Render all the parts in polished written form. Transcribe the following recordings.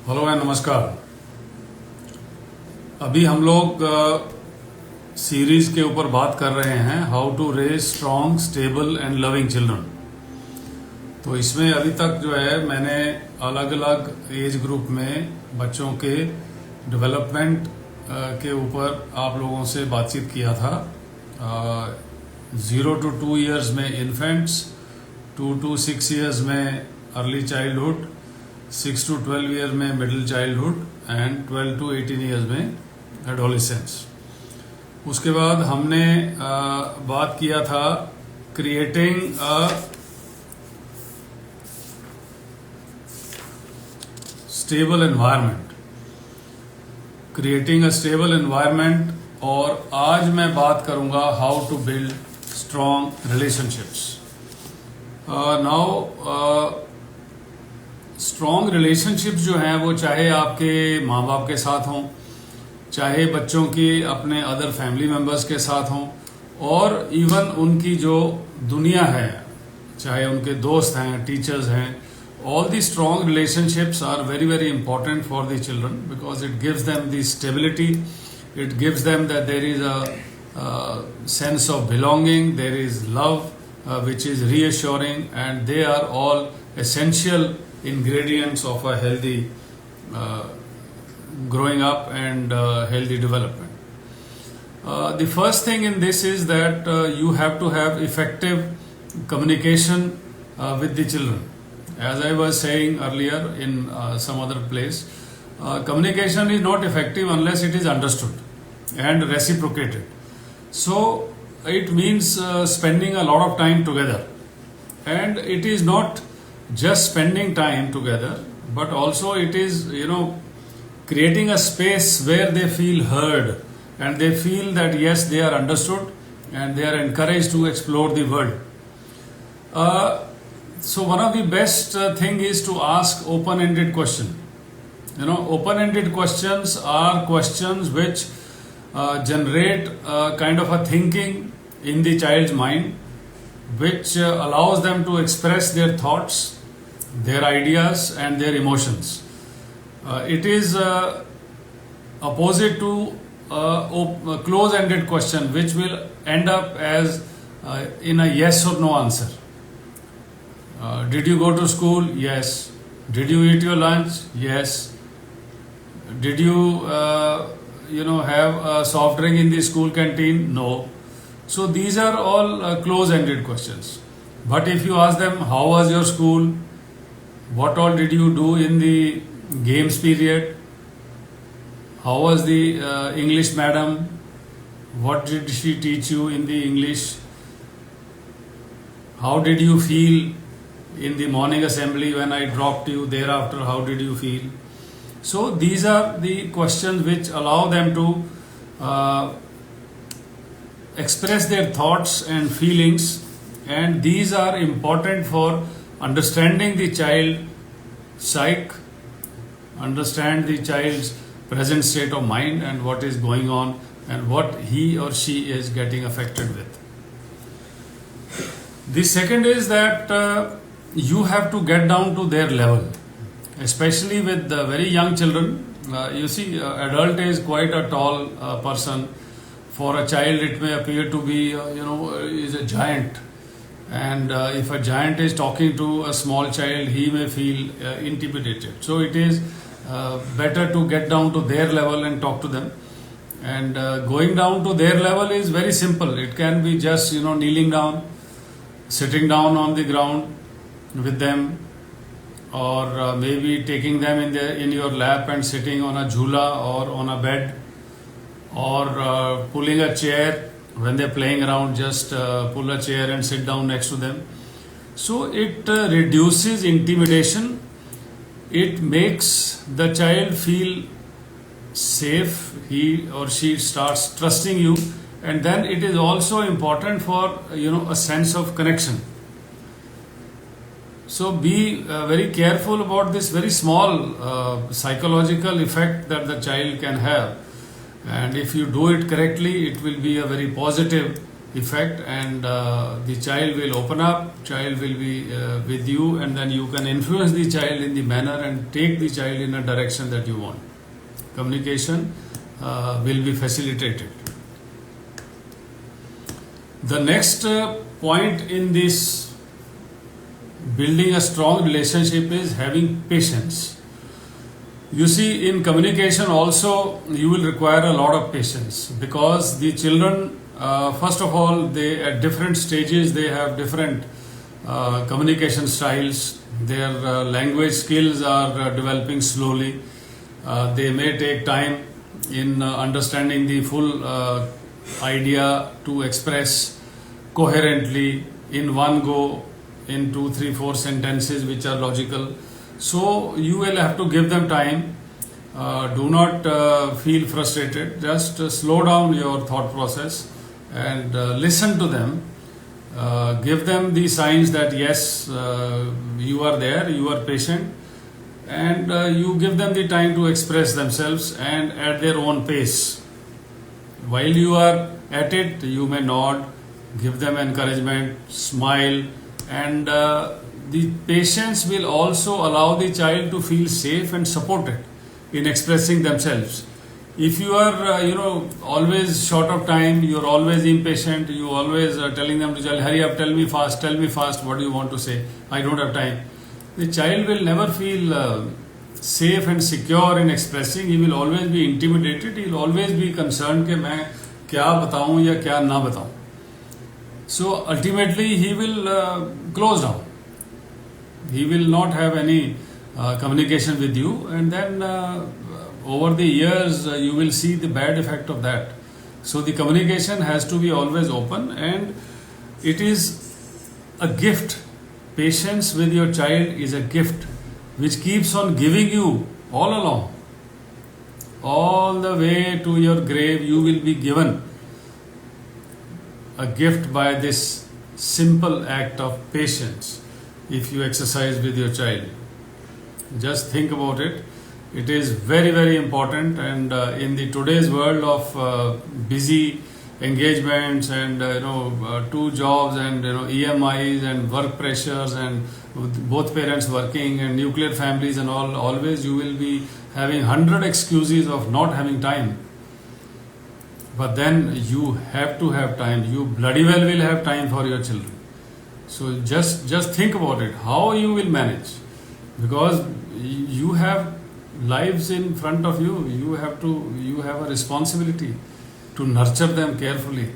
Hello and नमस्कार। अभी हम लोग सीरीज के ऊपर बात कर रहे हैं how to raise strong stable and loving children. तो इसमें अभी तक जो है मैंने अलग अलग एज ग्रुप में बच्चों के डेवलपमेंट के ऊपर आप लोगों से बातचीत किया था। 0 to 2 ईयर्स में इन्फेंट्स, 2 to 6 ईयर्स में अर्ली चाइल्डहुड, 6 to 12 ईयर में middle childhood and 12 to 18 years में एडोलेसेंस। उसके बाद हमने बात किया था क्रिएटिंग अ स्टेबल एनवायरनमेंट, और आज मैं बात करूंगा how to build strong relationships. Now strong relationships जो हैं वो चाहे आपके माँ बाप के साथ हों, चाहे बच्चों की अपने अदर फैमिली मेंबर्स के साथ हों, और इवन उनकी जो दुनिया है, चाहे उनके दोस्त हैं, टीचर्स हैं, all these strong relationships are very very important for the children because it gives them the stability, it gives them that there is a sense of belonging, there is love which is reassuring, and they are all essential ingredients of a healthy growing up and healthy development. The first thing in this is that you have to have effective communication with the children. As I was saying earlier in some other place, communication is not effective unless it is understood and reciprocated. So it means spending a lot of time together, and it is not just spending time together, but also it is, creating a space where they feel heard and they feel that yes, they are understood and they are encouraged to explore the world. So one of the best thing is to ask open-ended question. Open-ended questions are questions which generate kind of a thinking in the child's mind, which allows them to express their thoughts, their ideas and their emotions. It is opposite to a close-ended question which will end up as in a yes or no answer. Did you go to school? Yes. Did you eat your lunch? Yes. Did you have a soft drink in the school canteen? No. So these are all close-ended questions. But if you ask them, how was your school? What all did you do in the games period? How was the English madam? What did she teach you in the English? How did you feel in the morning assembly when I dropped you? Thereafter, how did you feel? So these are the questions which allow them to express their thoughts and feelings, and these are important for understanding the child psyche, understand the child's present state of mind and what is going on and what he or she is getting affected with. The second is that you have to get down to their level, especially with the very young children. You see, adult is quite a tall person. For a child it may appear to be is a giant, and if a giant is talking to a small child, he may feel intimidated. So it is better to get down to their level and talk to them. And going down to their level is very simple. It can be just kneeling down, sitting down on the ground with them, or maybe taking them in your lap and sitting on a jhula or on a bed, or pulling a chair when they're playing around. Just pull a chair and sit down next to them. So it reduces intimidation. It makes the child feel safe. He or she starts trusting you, and then it is also important for a sense of connection. So be very careful about this very small psychological effect that the child can have, and if you do it correctly, it will be a very positive effect, and the child will open up, child will be with you, and then you can influence the child in the manner and take the child in a direction that you want. Communication will be facilitated. The next point in this building a strong relationship is having patience. You see, in communication also you will require a lot of patience, because the children, first of all, they at different stages they have different communication styles. Their language skills are developing slowly. They may take time in understanding the full idea to express coherently in one go in 2, 3, 4 sentences which are logical. So you will have to give them time. Do not feel frustrated. Just slow down your thought process and listen to them. Give them the signs that yes, you are there, you are patient, and you give them the time to express themselves and at their own pace. While you are at it, you may nod, give them encouragement, smile, and the patience will also allow the child to feel safe and supported in expressing themselves. If you are, always short of time, you are always impatient, you always telling them to child, hurry up, tell me fast, what do you want to say? I don't have time. The child will never feel safe and secure in expressing. He will always be intimidated. He will always be concerned कि मैं क्या बताऊं या क्या ना बताऊं. So ultimately he will close down. He will not have any communication with you, and then over the years you will see the bad effect of that. So the communication has to be always open, and it is a gift. Patience with your child is a gift which keeps on giving you all along. All the way to your grave you will be given a gift by this simple act of patience if you exercise with your child. Just think about it. It is very, very important, and in the today's world of busy engagements and 2 jobs and EMIs and work pressures and both parents working and nuclear families and all, always you will be having 100 excuses of not having time. But then you have to have time. You bloody well will have time for your children. So just think about it, how you will manage, because you have lives in front of you. You have a responsibility to nurture them carefully.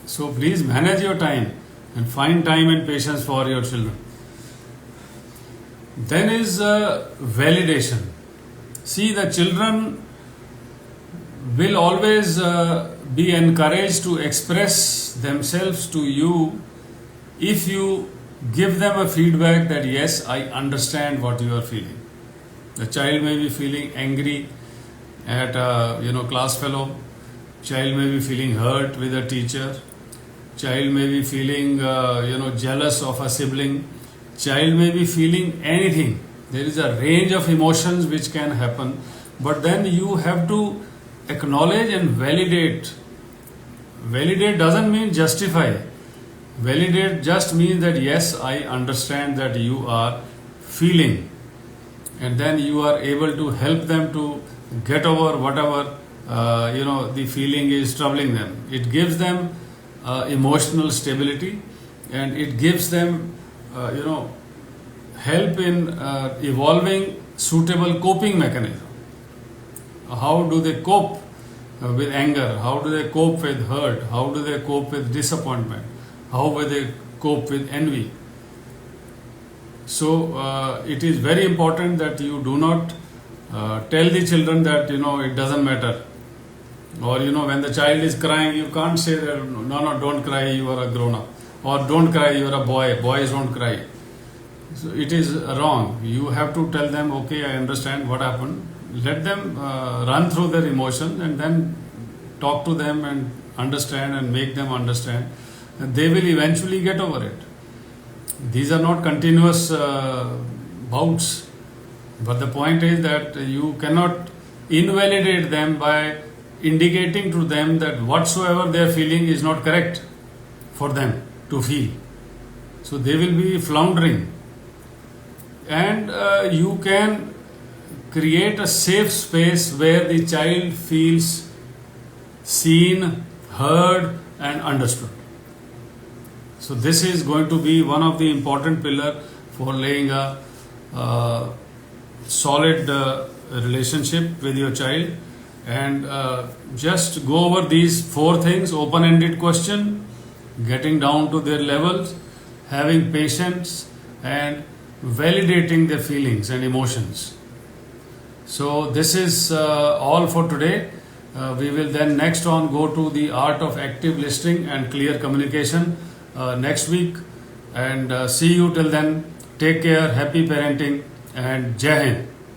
So please manage your time and find time and patience for your children. Then is validation. See, the children will always be encouraged to express themselves to you if you give them a feedback that yes, I understand what you are feeling. The child may be feeling angry at a class fellow. Child may be feeling hurt with a teacher. Child may be feeling jealous of a sibling. Child may be feeling anything. There is a range of emotions which can happen, but then you have to acknowledge and validate. Validate doesn't mean justify. Validate just means that yes, I understand that you are feeling, and then you are able to help them to get over whatever the feeling is troubling them. It gives them emotional stability, and it gives them help in evolving suitable coping mechanism. How do they cope with anger? How do they cope with hurt? How do they cope with disappointment? How will they cope with envy? So it is very important that you do not tell the children that it doesn't matter, or when the child is crying, you can't say that no, don't cry, you are a grown up, or don't cry, you are a boy, boys don't cry. So it is wrong. You have to tell them, okay, I understand what happened. Let them run through their emotions, and then talk to them and understand and make them understand, and they will eventually get over it. These are not continuous bouts, but the point is that you cannot invalidate them by indicating to them that whatsoever they are feeling is not correct. for them to feel. So they will be floundering, and you can create a safe space where the child feels seen, heard, and understood. So this is going to be one of the important pillar for laying a solid relationship with your child. And just go over these 4 things: open-ended question, getting down to their levels, having patience, and validating their feelings and emotions. So this is all for today. We will then next on go to the art of active listening and clear communication next week. And see you till then. Take care, happy parenting, and Jai Hind.